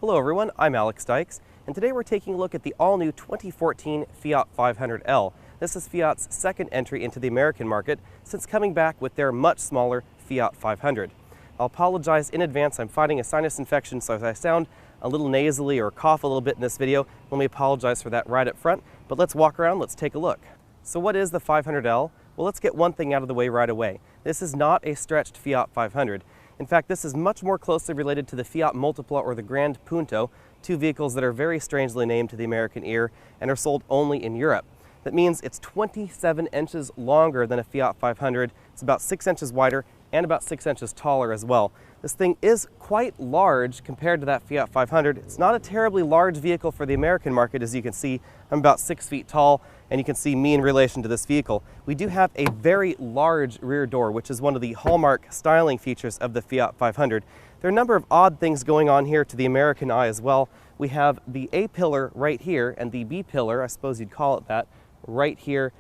Hello everyone, I'm Alex Dykes, and today we're taking a look at the all-new 2014 Fiat 500L. This is Fiat's second entry into the American market since coming back with their much smaller Fiat 500. I'll apologize in advance, I'm fighting a sinus infection, so if I sound a little nasally or cough a little bit in this video, let me apologize for that right up front, but let's walk around, let's take a look. So what is the 500L? Well, let's get one thing out of the way right away. This is not a stretched Fiat 500. In fact, this is much more closely related to the Fiat Multipla or the Grand Punto, two vehicles that are very strangely named to the American ear and are sold only in Europe. That means it's 27 inches longer than a Fiat 500, it's about 6 inches wider and about 6 inches taller as well. This thing is quite large compared to that Fiat 500. It's not a terribly large vehicle for the American market. As you can see, I'm about 6 feet tall, and you can see me in relation to this vehicle. We do have a very large rear door, which is one of the hallmark styling features of the Fiat 500. There are a number of odd things going on here to the American eye as well. We have the A pillar right here, and the B pillar, I suppose you'd call it that, right here,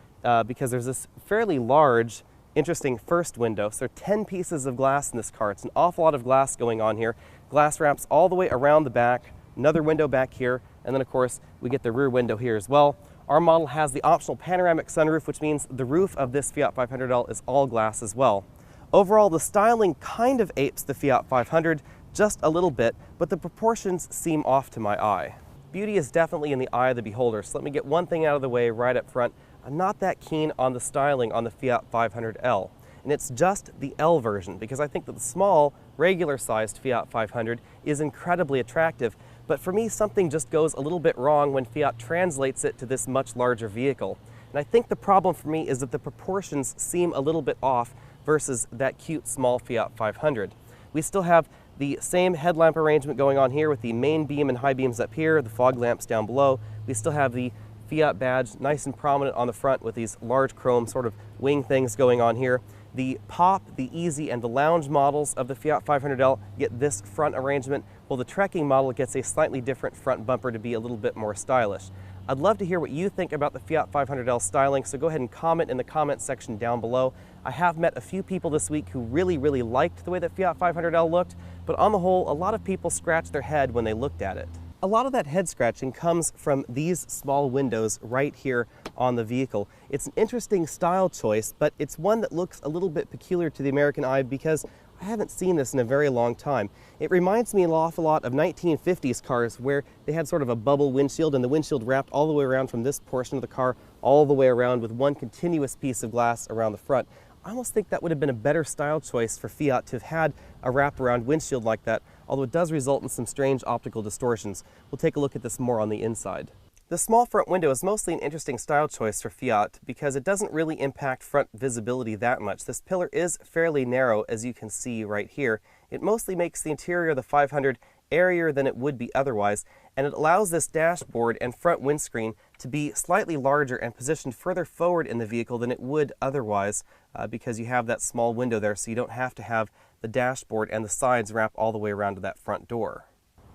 because there's this fairly large interesting first window. So there are 10 pieces of glass in this car. It's an awful lot of glass going on here. Glass wraps all the way around the back, another window back here, and then of course we get the rear window here as well. Our model has the optional panoramic sunroof, which means the roof of this Fiat 500L is all glass as well. Overall, the styling kind of apes the Fiat 500 just a little bit, but the proportions seem off to my eye. Beauty is definitely in the eye of the beholder, so let me get one thing out of the way right up front. I'm not that keen on the styling on the Fiat 500L, and it's just the L version, because I think that the small, regular-sized Fiat 500 is incredibly attractive, but for me something just goes a little bit wrong when Fiat translates it to this much larger vehicle. And I think the problem for me is that the proportions seem a little bit off versus that cute small Fiat 500. We still have the same headlamp arrangement going on here with the main beam and high beams up here, the fog lamps down below. We still have the Fiat badge nice and prominent on the front with these large chrome sort of wing things going on here. The Pop, the Easy, and the Lounge models of the Fiat 500L get this front arrangement, while the Trekking model gets a slightly different front bumper to be a little bit more stylish. I'd love to hear what you think about the Fiat 500L styling, so go ahead and comment in the comment section down below. I have met a few people this week who really liked the way that Fiat 500L looked, but on the whole, a lot of people scratched their head when they looked at it. A lot of that head scratching comes from these small windows right here on the vehicle. It's an interesting style choice, but it's one that looks a little bit peculiar to the American eye because I haven't seen this in a very long time. It reminds me an awful lot of 1950s cars where they had sort of a bubble windshield and the windshield wrapped all the way around from this portion of the car all the way around with one continuous piece of glass around the front. I almost think that would have been a better style choice for Fiat to have had a wraparound windshield like that, although it does result in some strange optical distortions. We'll take a look at this more on the inside. The small front window is mostly an interesting style choice for Fiat because it doesn't really impact front visibility that much. This pillar is fairly narrow, as you can see right here. It mostly makes the interior of the 500 airier than it would be otherwise, and it allows this dashboard and front windscreen to be slightly larger and positioned further forward in the vehicle than it would otherwise because you have that small window there, so you don't have to have the dashboard and the sides wrap all the way around to that front door.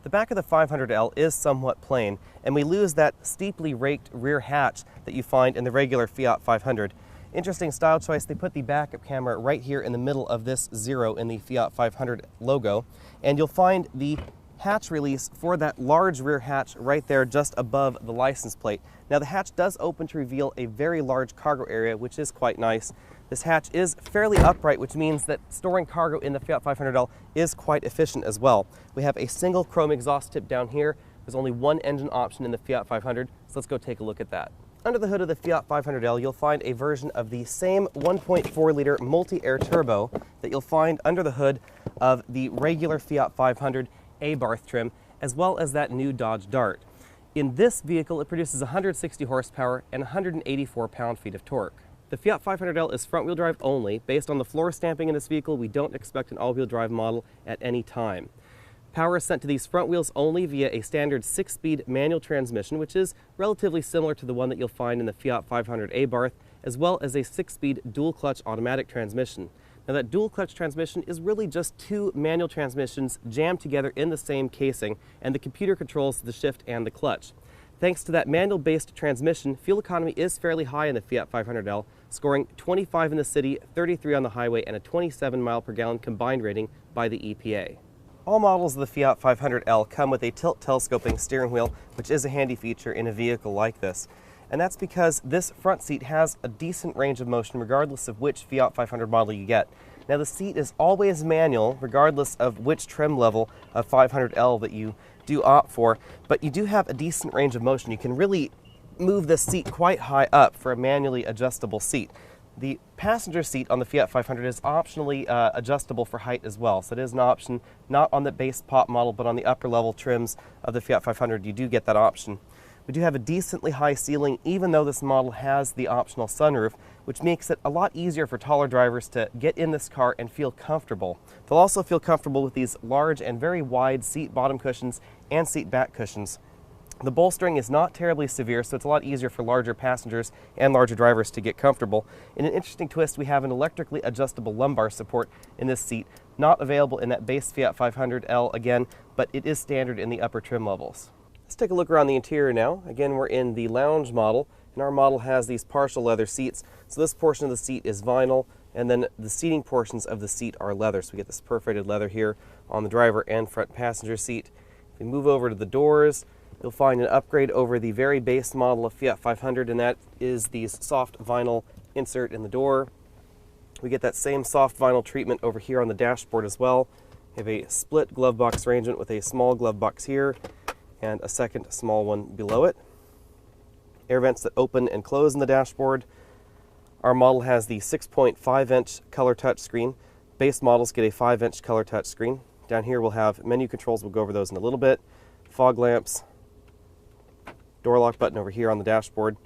The back of the 500L is somewhat plain, and we lose that steeply raked rear hatch that you find in the regular Fiat 500. Interesting style choice, they put the backup camera right here in the middle of this 0 in the Fiat 500 logo, and you'll find the hatch release for that large rear hatch right there just above the license plate. Now the hatch does open to reveal a very large cargo area, which is quite nice. This hatch is fairly upright, which means that storing cargo in the Fiat 500L is quite efficient as well. We have a single chrome exhaust tip down here. There's only one engine option in the Fiat 500, so let's go take a look at that. Under the hood of the Fiat 500L, you'll find a version of the same 1.4-liter multi-air turbo that you'll find under the hood of the regular Fiat 500 A-Barth trim, as well as that new Dodge Dart. In this vehicle, it produces 160 horsepower and 184 pound-feet of torque. The Fiat 500L is front-wheel drive only. Based on the floor stamping in this vehicle, we don't expect an all-wheel drive model at any time. Power is sent to these front wheels only via a standard 6-speed manual transmission, which is relatively similar to the one that you'll find in the Fiat 500 A-Barth, as well as a 6-speed dual-clutch automatic transmission. Now that dual-clutch transmission is really just two manual transmissions jammed together in the same casing, and the computer controls the shift and the clutch. Thanks to that manual-based transmission, fuel economy is fairly high in the Fiat 500L, scoring 25 in the city, 33 on the highway, and a 27 mile per gallon combined rating by the EPA. All models of the Fiat 500L come with a tilt telescoping steering wheel, which is a handy feature in a vehicle like this. And that's because this front seat has a decent range of motion regardless of which Fiat 500 model you get. Now the seat is always manual regardless of which trim level of 500L that you do opt for, but you do have a decent range of motion. You can really move this seat quite high up for a manually adjustable seat. The passenger seat on the Fiat 500 is optionally adjustable for height as well, so it is an option, not on the base pop model, but on the upper level trims of the Fiat 500 you do get that option. We do have a decently high ceiling, even though this model has the optional sunroof, which makes it a lot easier for taller drivers to get in this car and feel comfortable. They'll also feel comfortable with these large and very wide seat bottom cushions and seat back cushions. The bolstering is not terribly severe, so it's a lot easier for larger passengers and larger drivers to get comfortable. In an interesting twist, we have an electrically adjustable lumbar support in this seat, not available in that base Fiat 500L again, but it is standard in the upper trim levels. Let's take a look around the interior now. Again, we're in the lounge model, and our model has these partial leather seats. So this portion of the seat is vinyl, and then the seating portions of the seat are leather. So we get this perforated leather here on the driver and front passenger seat. If we move over to the doors, you'll find an upgrade over the very base model of Fiat 500, and that is the soft vinyl insert in the door. We get that same soft vinyl treatment over here on the dashboard as well. We have a split glove box arrangement with a small glove box here and a second small one below it. Air vents that open and close in the dashboard. Our model has the 6.5-inch color touchscreen. Base models get a 5-inch color touchscreen. Down here we'll have menu controls. We'll go over those in a little bit. Fog lamps. Door lock button over here on the dashboard.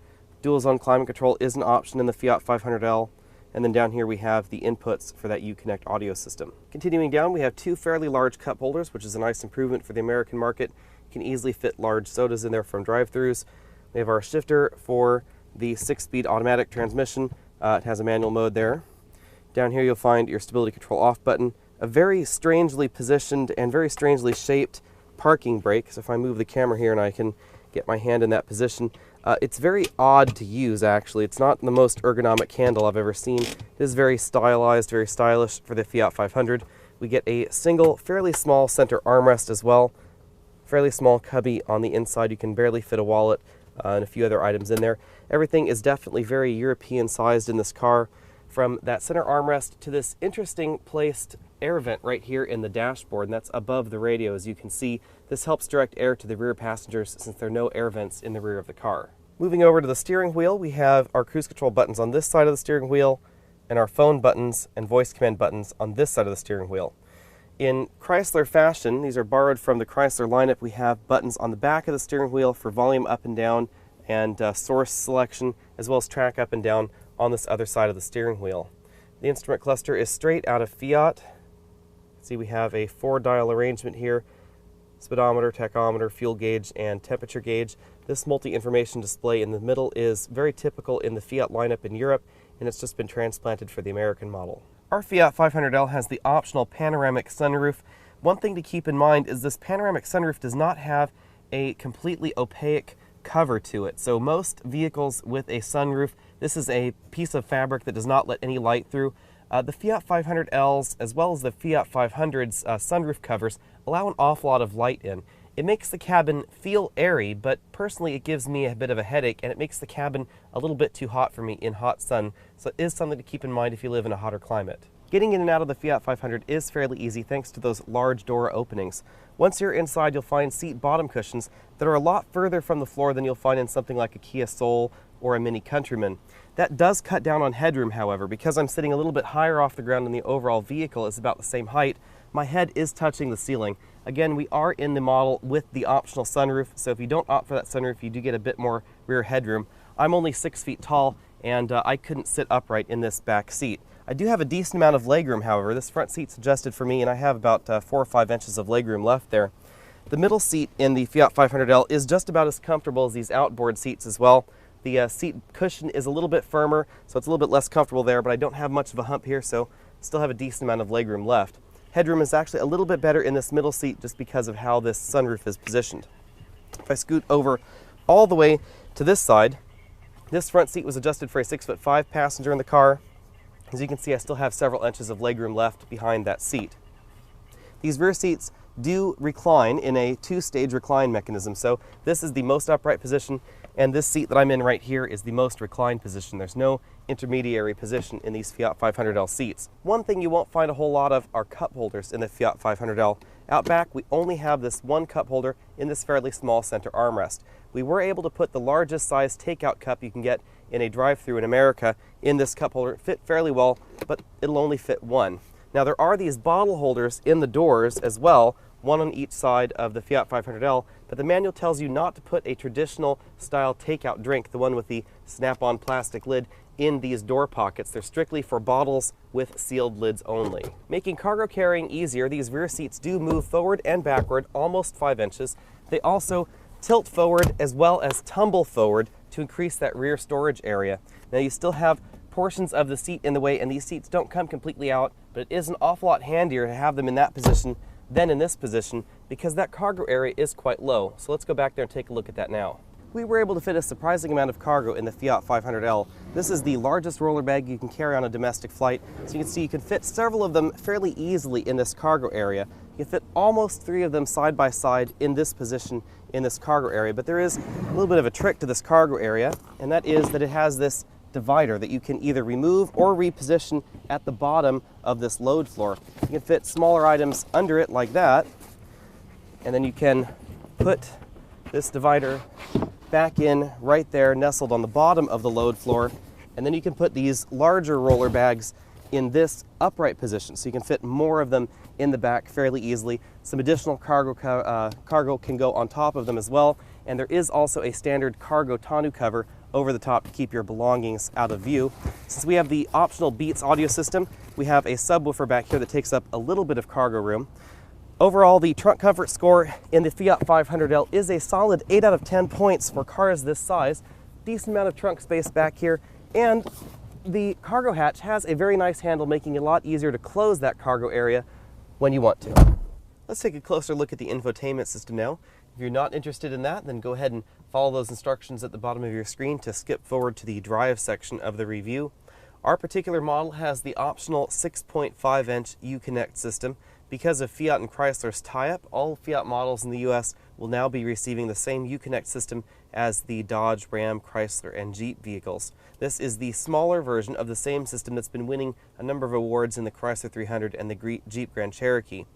Dual zone climate control is an option in the Fiat 500L. And then down here we have the inputs for that Uconnect audio system. Continuing down, we have two fairly large cup holders, which is a nice improvement for the American market. You can easily fit large sodas in there from drive-thrus. We have our shifter for the 6-speed automatic transmission. It has a manual mode there. Down here you'll find your stability control off button, a very strangely positioned and very strangely shaped parking brake. So if I move the camera here and I can get my hand in that position, it's very odd to use actually. It's not the most ergonomic handle I've ever seen. It is very stylized, very stylish for the Fiat 500. We get a single, fairly small center armrest as well. Fairly small cubby on the inside. You can barely fit a wallet and a few other items in there. Everything is definitely very European sized in this car. From that center armrest to this interesting placed air vent right here in the dashboard, and that's above the radio. As you can see, this helps direct air to the rear passengers since there are no air vents in the rear of the car. Moving over to the steering wheel, we have our cruise control buttons on this side of the steering wheel and our phone buttons and voice command buttons on this side of the steering wheel. In Chrysler fashion, these are borrowed from the Chrysler lineup. We have buttons on the back of the steering wheel for volume up and down and source selection, as well as track up and down on this other side of the steering wheel. The instrument cluster is straight out of Fiat. See, we have a 4-dial arrangement here: speedometer, tachometer, fuel gauge, and temperature gauge. This multi-information display in the middle is very typical in the Fiat lineup in Europe, and it's just been transplanted for the American model. Our Fiat 500L has the optional panoramic sunroof. One thing to keep in mind is this panoramic sunroof does not have a completely opaque cover to it. So most vehicles with a sunroof, this is a piece of fabric that does not let any light through. The Fiat 500Ls, as well as the Fiat 500's sunroof covers, allow an awful lot of light in. It makes the cabin feel airy, but personally it gives me a bit of a headache, and it makes the cabin a little bit too hot for me in hot sun, so it is something to keep in mind if you live in a hotter climate. Getting in and out of the Fiat 500 is fairly easy thanks to those large door openings. Once you're inside, you'll find seat bottom cushions that are a lot further from the floor than you'll find in something like a Kia Soul or a Mini Countryman. That does cut down on headroom, however. Because I'm sitting a little bit higher off the ground and the overall vehicle is about the same height, my head is touching the ceiling. Again, we are in the model with the optional sunroof, so if you don't opt for that sunroof, you do get a bit more rear headroom. I'm only 6 feet tall, and I couldn't sit upright in this back seat. I do have a decent amount of legroom, however. This front seat's adjusted for me, and I have about 4 or 5 inches of legroom left there. The middle seat in the Fiat 500L is just about as comfortable as these outboard seats as well. The seat cushion is a little bit firmer, so it's a little bit less comfortable there, but I don't have much of a hump here, so still have a decent amount of legroom left. Headroom is actually a little bit better in this middle seat just because of how this sunroof is positioned. If I scoot over all the way to this side, this front seat was adjusted for a 6'5" passenger in the car. As you can see, I still have several inches of legroom left behind that seat. These rear seats do recline in a two-stage recline mechanism. So this is the most upright position, and this seat that I'm in right here is the most reclined position. There's no intermediary position in these Fiat 500L seats. One thing you won't find a whole lot of are cup holders in the Fiat 500L. Out back, we only have this one cup holder in this fairly small center armrest. We were able to put the largest size takeout cup you can get in a drive-thru in America in this cup holder. It fit fairly well, but it'll only fit one. Now there are these bottle holders in the doors as well, one on each side of the Fiat 500L, but the manual tells you not to put a traditional style takeout drink, the one with the snap-on plastic lid, in these door pockets. They're strictly for bottles with sealed lids only. Making cargo carrying easier, these rear seats do move forward and backward almost 5 inches. They also tilt forward as well as tumble forward to increase that rear storage area. Now you still have portions of the seat in the way, and these seats don't come completely out, but it is an awful lot handier to have them in that position than in this position because that cargo area is quite low. So let's go back there and take a look at that now. We were able to fit a surprising amount of cargo in the Fiat 500L. This is the largest roller bag you can carry on a domestic flight. So you can see you can fit several of them fairly easily in this cargo area. You can fit almost 3 of them side by side in this position in this cargo area. But there is a little bit of a trick to this cargo area, and that is that it has this divider that you can either remove or reposition at the bottom of this load floor. You can fit smaller items under it like that, and then you can put this divider back in right there, nestled on the bottom of the load floor, and then you can put these larger roller bags in this upright position, so you can fit more of them in the back fairly easily. Some additional cargo can go on top of them as well, and there is also a standard cargo tonneau cover over the top to keep your belongings out of view. Since we have the optional Beats audio system, we have a subwoofer back here that takes up a little bit of cargo room. Overall, the trunk comfort score in the Fiat 500L is a solid 8 out of 10 points for cars this size. Decent amount of trunk space back here, and the cargo hatch has a very nice handle, making it a lot easier to close that cargo area when you want to. Let's take a closer look at the infotainment system now. If you're not interested in that, then go ahead and follow those instructions at the bottom of your screen to skip forward to the drive section of the review. Our particular model has the optional 6.5-inch Uconnect system. Because of Fiat and Chrysler's tie-up, all Fiat models in the US will now be receiving the same Uconnect system as the Dodge, Ram, Chrysler, and Jeep vehicles. This is the smaller version of the same system that's been winning a number of awards in the Chrysler 300 and the Jeep Grand Cherokee.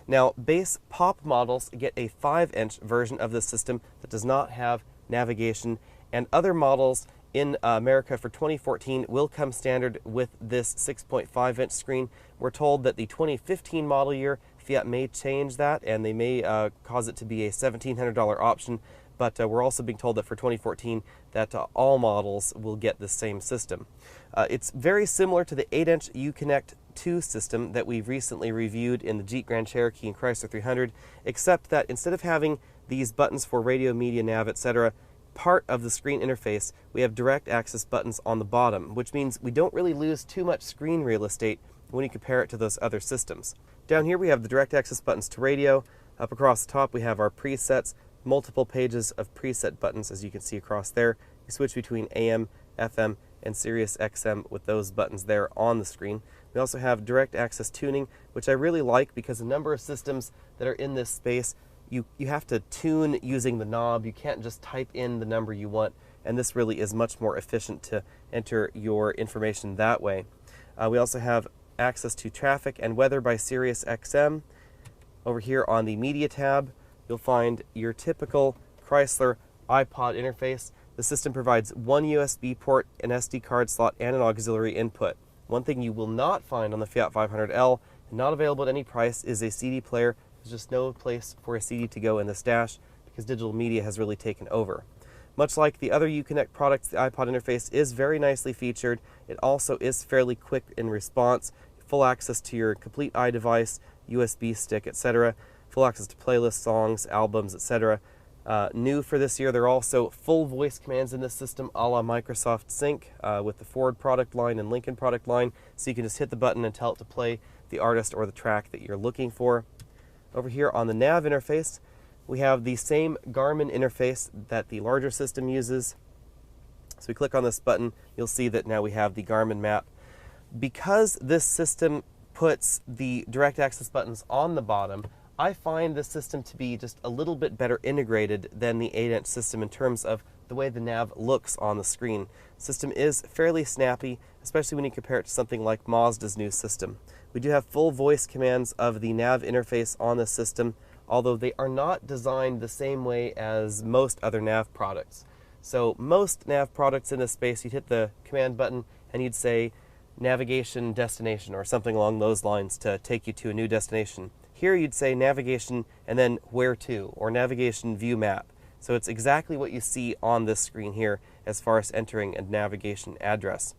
Now, base POP models get a 5-inch version of this system that does not have navigation, and other models in America for 2014 will come standard with this 6.5-inch screen. We're told that the 2015 model year, Fiat may change that, and they may cause it to be a $1,700 option, but we're also being told that for 2014 that all models will get the same system. It's very similar to the 8-inch Uconnect 2 system that we've recently reviewed in the Jeep Grand Cherokee and Chrysler 300, except that instead of having these buttons for radio, media, nav, etc., part of the screen interface, we have direct access buttons on the bottom, which means we don't really lose too much screen real estate when you compare it to those other systems. Down here we have the direct access buttons to radio. Up across the top we have our presets, multiple pages of preset buttons as you can see across there. You switch between AM, FM, and Sirius XM with those buttons there on the screen. We also have direct access tuning, which I really like because a number of systems that are in this space you have to tune using the knob. You can't just type in the number you want, and this really is much more efficient to enter your information that way. We also have access to traffic and weather by Sirius XM. Over here on the media tab, you'll find your typical Chrysler iPod interface. The system provides one USB port, an SD card slot, and an auxiliary input. One thing you will not find on the Fiat 500L, and not available at any price, is a CD player. There's just no place for a CD to go in this dash because digital media has really taken over. Much like the other Uconnect products, the iPod interface is very nicely featured. It also is fairly quick in response. Full access to your complete iDevice, USB stick, etc. Full access to playlists, songs, albums, etc. New for this year, there are also full voice commands in this system a la Microsoft Sync with the Ford product line and Lincoln product line. So you can just hit the button and tell it to play the artist or the track that you're looking for. Over here on the nav interface, we have the same Garmin interface that the larger system uses. So we click on this button, you'll see that now we have the Garmin map. Because this system puts the direct access buttons on the bottom, I find this system to be just a little bit better integrated than the 8-inch system in terms of the way the nav looks on the screen. The system is fairly snappy, especially when you compare it to something like Mazda's new system. We do have full voice commands of the nav interface on the system, although they are not designed the same way as most other nav products. So most nav products in this space, you'd hit the command button and you'd say navigation destination or something along those lines to take you to a new destination. Here you'd say navigation and then where to, or navigation view map. So it's exactly what you see on this screen here as far as entering a navigation address.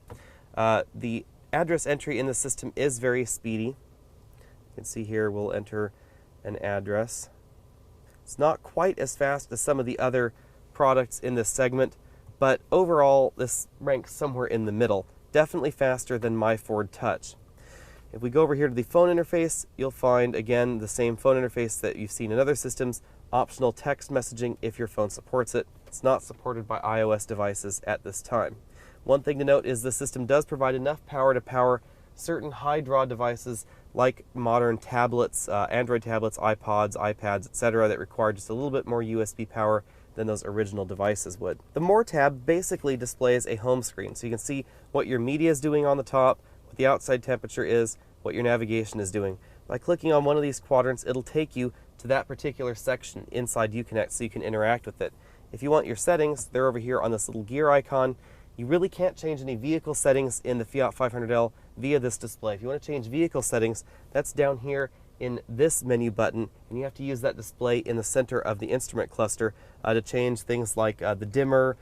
The address entry in the system is very speedy. You can see here we'll enter an address. It's not quite as fast as some of the other products in this segment, but overall this ranks somewhere in the middle. Definitely faster than my Ford Touch. If we go over here to the phone interface, you'll find again the same phone interface that you've seen in other systems. Optional text messaging if your phone supports it. It's not supported by iOS devices at this time. One thing to note is the system does provide enough power to power certain high draw devices like modern tablets, Android tablets, iPods, iPads, etc. that require just a little bit more USB power than those original devices would. The More tab basically displays a home screen, so you can see what your media is doing on the top, what the outside temperature is, what your navigation is doing. By clicking on one of these quadrants, it'll take you to that particular section inside Uconnect so you can interact with it. If you want your settings, they're over here on this little gear icon. You really can't change any vehicle settings in the Fiat 500L via this display. If you want to change vehicle settings, that's down here in this menu button, and you have to use that display in the center of the instrument cluster to change things like the dimmer,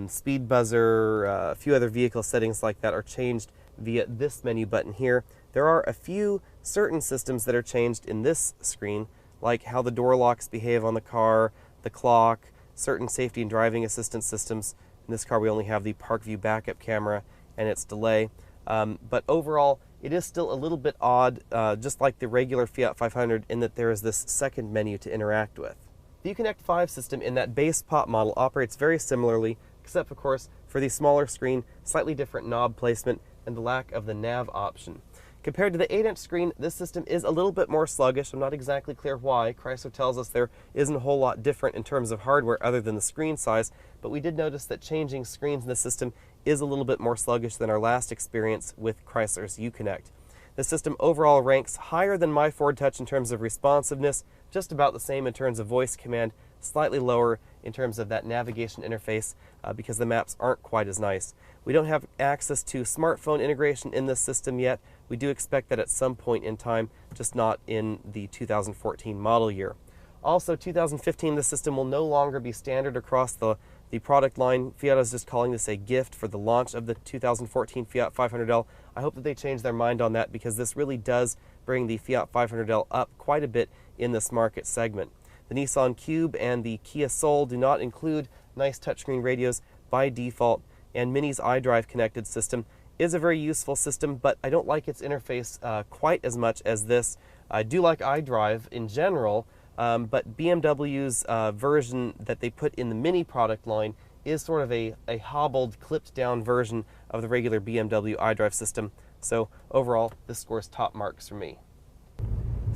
speed buzzer, a few other vehicle settings like that are changed via this menu button here. There are a few certain systems that are changed in this screen, like how the door locks behave on the car, the clock, certain safety and driving assistance systems. In this car we only have the park view backup camera and its delay. But overall, it is still a little bit odd, just like the regular Fiat 500, in that there is this second menu to interact with. The Uconnect 5 system in that base pop model operates very similarly, except of course for the smaller screen, slightly different knob placement, and the lack of the nav option. Compared to the 8-inch screen, this system is a little bit more sluggish. I'm not exactly clear why. Chrysler tells us there isn't a whole lot different in terms of hardware other than the screen size, but we did notice that changing screens in the system is a little bit more sluggish than our last experience with Chrysler's Uconnect. The system overall ranks higher than my Ford Touch in terms of responsiveness, just about the same in terms of voice command, slightly lower in terms of that navigation interface because the maps aren't quite as nice. We don't have access to smartphone integration in this system yet. We do expect that at some point in time, just not in the 2014 model year. Also, 2015, the system will no longer be standard across the product line. Fiat is just calling this a gift for the launch of the 2014 Fiat 500L. I hope that they change their mind on that because this really does bring the Fiat 500L up quite a bit in this market segment. The Nissan Cube and the Kia Soul do not include nice touchscreen radios by default, and Mini's iDrive connected system is a very useful system, but I don't like its interface quite as much as this. I do like iDrive in general, but BMW's version that they put in the Mini product line is sort of a hobbled, clipped down version of the regular BMW iDrive system. So overall, this scores top marks for me.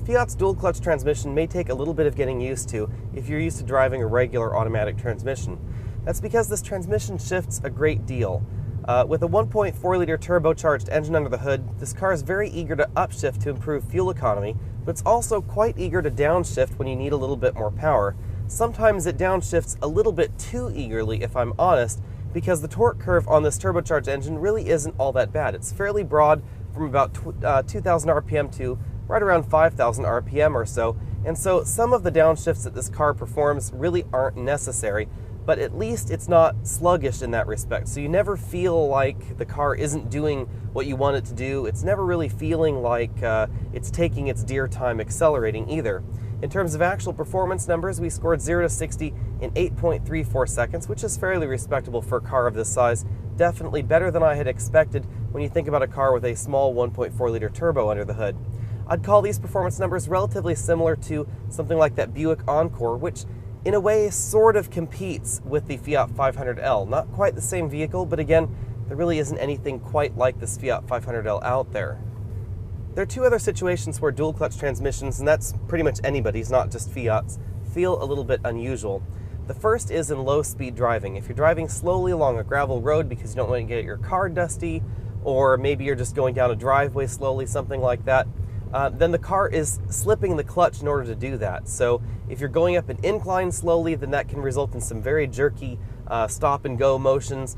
Fiat's dual clutch transmission may take a little bit of getting used to if you're used to driving a regular automatic transmission. That's because this transmission shifts a great deal. With a 1.4-liter turbocharged engine under the hood, this car is very eager to upshift to improve fuel economy, but it's also quite eager to downshift when you need a little bit more power. Sometimes it downshifts a little bit too eagerly, if I'm honest, because the torque curve on this turbocharged engine really isn't all that bad. It's fairly broad from about 2,000 RPM to right around 5,000 RPM or so, and so some of the downshifts that this car performs really aren't necessary, but at least it's not sluggish in that respect. So you never feel like the car isn't doing what you want it to do. It's never really feeling like it's taking its dear time accelerating either. In terms of actual performance numbers, we scored 0 to 60 in 8.34 seconds, which is fairly respectable for a car of this size. Definitely better than I had expected when you think about a car with a small 1.4-liter turbo under the hood. I'd call these performance numbers relatively similar to something like that Buick Encore, which in a way sort of competes with the Fiat 500L. Not quite the same vehicle, but again, there really isn't anything quite like this Fiat 500L out there. There are two other situations where dual clutch transmissions, and that's pretty much anybody's, not just Fiat's, feel a little bit unusual. The first is in low speed driving. If you're driving slowly along a gravel road because you don't want to get your car dusty, or maybe you're just going down a driveway slowly, something like that, then the car is slipping the clutch in order to do that. So if you're going up an incline slowly, then that can result in some very jerky stop and go motions,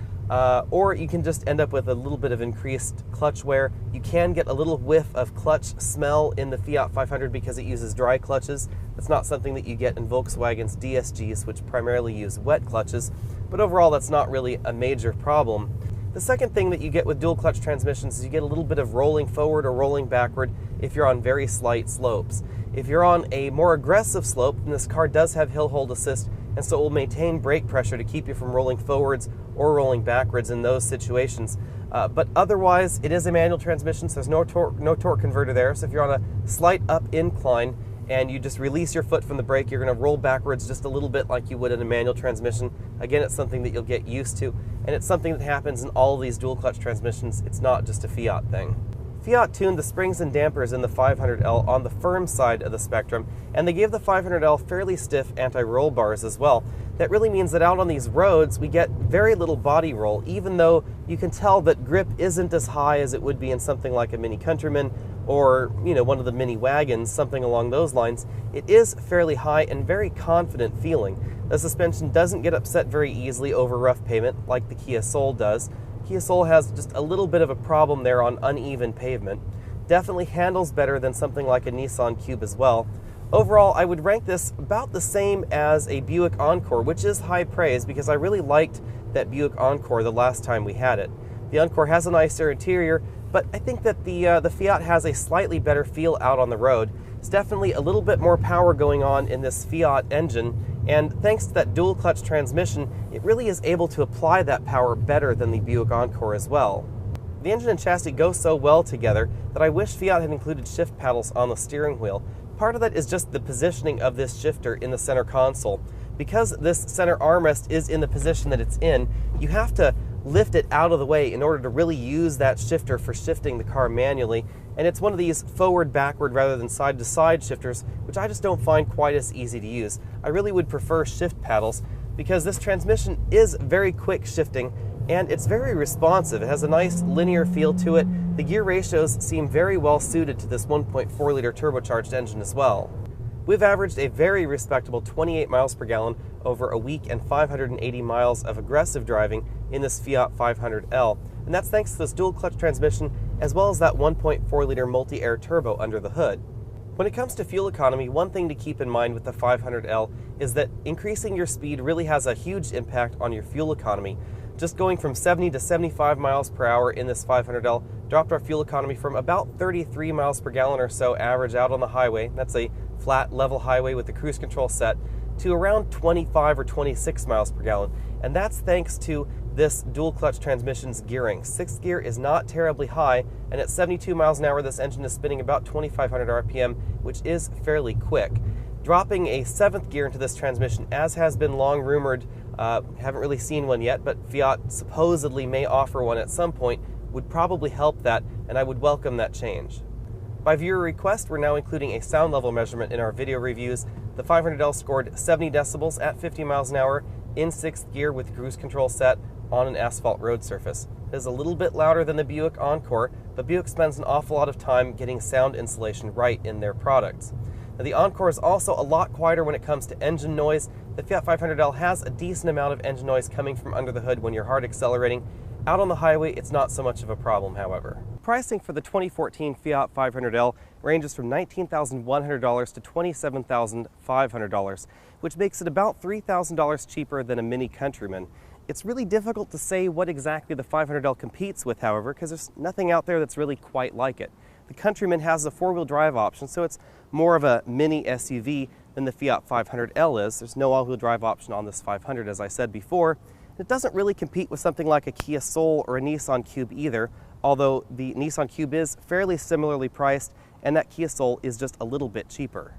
or you can just end up with a little bit of increased clutch wear. You can get a little whiff of clutch smell in the Fiat 500 because it uses dry clutches. That's not something that you get in Volkswagen's DSGs, which primarily use wet clutches, but overall that's not really a major problem. The second thing that you get with dual clutch transmissions is you get a little bit of rolling forward or rolling backward if you're on very slight slopes. If you're on a more aggressive slope, then this car does have hill hold assist, and so it will maintain brake pressure to keep you from rolling forwards or rolling backwards in those situations. But otherwise, it is a manual transmission, so there's no torque converter there. So if you're on a slight up incline and you just release your foot from the brake, you're going to roll backwards just a little bit like you would in a manual transmission. Again, it's something that you'll get used to, and it's something that happens in all of these dual clutch transmissions. It's not just a Fiat thing. Fiat tuned the springs and dampers in the 500L on the firm side of the spectrum, and they gave the 500L fairly stiff anti-roll bars as well. That really means that out on these roads we get very little body roll, even though you can tell that grip isn't as high as it would be in something like a Mini Countryman or, you know, one of the mini wagons, something along those lines. It is fairly high and very confident feeling. The suspension doesn't get upset very easily over rough pavement like the Kia Soul does. Kia Soul has just a little bit of a problem there on uneven pavement. Definitely handles better than something like a Nissan Cube as well. Overall, I would rank this about the same as a Buick Encore, which is high praise because I really liked that Buick Encore the last time we had it. The Encore has a nicer interior, but I think that the Fiat has a slightly better feel out on the road. It's definitely a little bit more power going on in this Fiat engine, and thanks to that dual clutch transmission, it really is able to apply that power better than the Buick Encore as well. The engine and chassis go so well together that I wish Fiat had included shift paddles on the steering wheel. Part of that is just the positioning of this shifter in the center console. Because this center armrest is in the position that it's in, you have to lift it out of the way in order to really use that shifter for shifting the car manually. And it's one of these forward, backward rather than side to side shifters, which I just don't find quite as easy to use. I really would prefer shift paddles because this transmission is very quick shifting and it's very responsive. It has a nice linear feel to it. The gear ratios seem very well suited to this 1.4 liter turbocharged engine as well. We've averaged a very respectable 28 miles per gallon over a week and 580 miles of aggressive driving in this Fiat 500L. And that's thanks to this dual clutch transmission as well as that 1.4 liter multi-air turbo under the hood. When it comes to fuel economy, one thing to keep in mind with the 500L is that increasing your speed really has a huge impact on your fuel economy. Just going from 70 to 75 miles per hour in this 500L dropped our fuel economy from about 33 miles per gallon or so average out on the highway. That's a flat level highway with the cruise control set, to around 25 or 26 miles per gallon. And that's thanks to this dual clutch transmission's gearing. Sixth gear is not terribly high, and at 72 miles an hour this engine is spinning about 2,500 RPM, which is fairly quick. Dropping a seventh gear into this transmission, as has been long rumored, haven't really seen one yet, but Fiat supposedly may offer one at some point, would probably help that, and I would welcome that change. By viewer request, we're now including a sound level measurement in our video reviews. The 500L scored 70 decibels at 50 miles an hour in sixth gear with cruise control set on an asphalt road surface. It is a little bit louder than the Buick Encore, but Buick spends an awful lot of time getting sound insulation right in their products. Now, the Encore is also a lot quieter when it comes to engine noise. The Fiat 500L has a decent amount of engine noise coming from under the hood when you're hard accelerating. Out on the highway, it's not so much of a problem, however. Pricing for the 2014 Fiat 500L ranges from $19,100 to $27,500, which makes it about $3,000 cheaper than a Mini Countryman. It's really difficult to say what exactly the 500L competes with, however, because there's nothing out there that's really quite like it. The Countryman has a four-wheel drive option, so it's more of a mini SUV than the Fiat 500L is. There's no all-wheel drive option on this 500, as I said before. It doesn't really compete with something like a Kia Soul or a Nissan Cube either, although the Nissan Cube is fairly similarly priced, and that Kia Soul is just a little bit cheaper.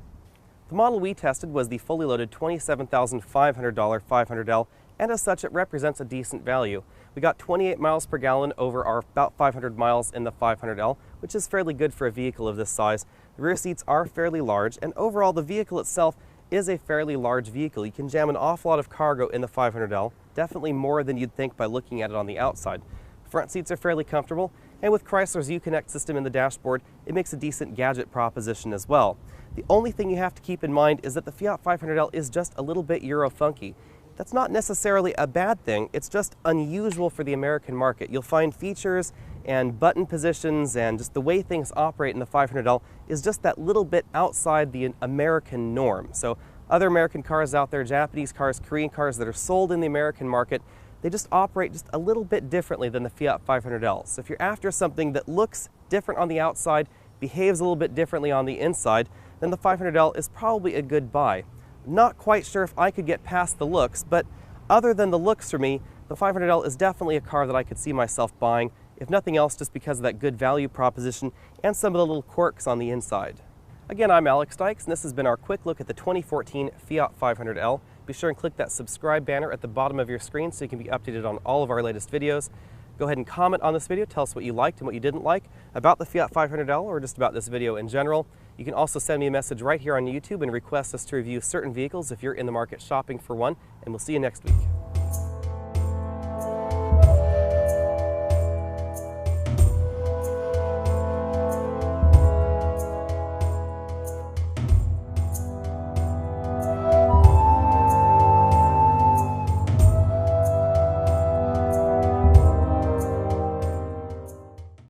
The model we tested was the fully loaded $27,500 500L, and as such it represents a decent value. We got 28 miles per gallon over our about 500 miles in the 500L, which is fairly good for a vehicle of this size. The rear seats are fairly large, and overall the vehicle itself is a fairly large vehicle. You can jam an awful lot of cargo in the 500L, definitely more than you'd think by looking at it on the outside. Front seats are fairly comfortable, and with Chrysler's Uconnect system in the dashboard, it makes a decent gadget proposition as well. The only thing you have to keep in mind is that the Fiat 500L is just a little bit Euro-funky. That's not necessarily a bad thing, it's just unusual for the American market. You'll find features and button positions and just the way things operate in the 500L is just that little bit outside the American norm. So other American cars out there, Japanese cars, Korean cars that are sold in the American market, they just operate just a little bit differently than the Fiat 500L. So if you're after something that looks different on the outside, behaves a little bit differently on the inside, then the 500L is probably a good buy. Not quite sure if I could get past the looks, but other than the looks for me, the 500L is definitely a car that I could see myself buying, if nothing else just because of that good value proposition and some of the little quirks on the inside. Again, I'm Alex Dykes, and this has been our quick look at the 2014 Fiat 500L. Be sure and click that subscribe banner at the bottom of your screen so you can be updated on all of our latest videos. Go ahead and comment on this video, tell us what you liked and what you didn't like about the Fiat 500L or just about this video in general. You can also send me a message right here on YouTube and request us to review certain vehicles if you're in the market shopping for one, and we'll see you next week.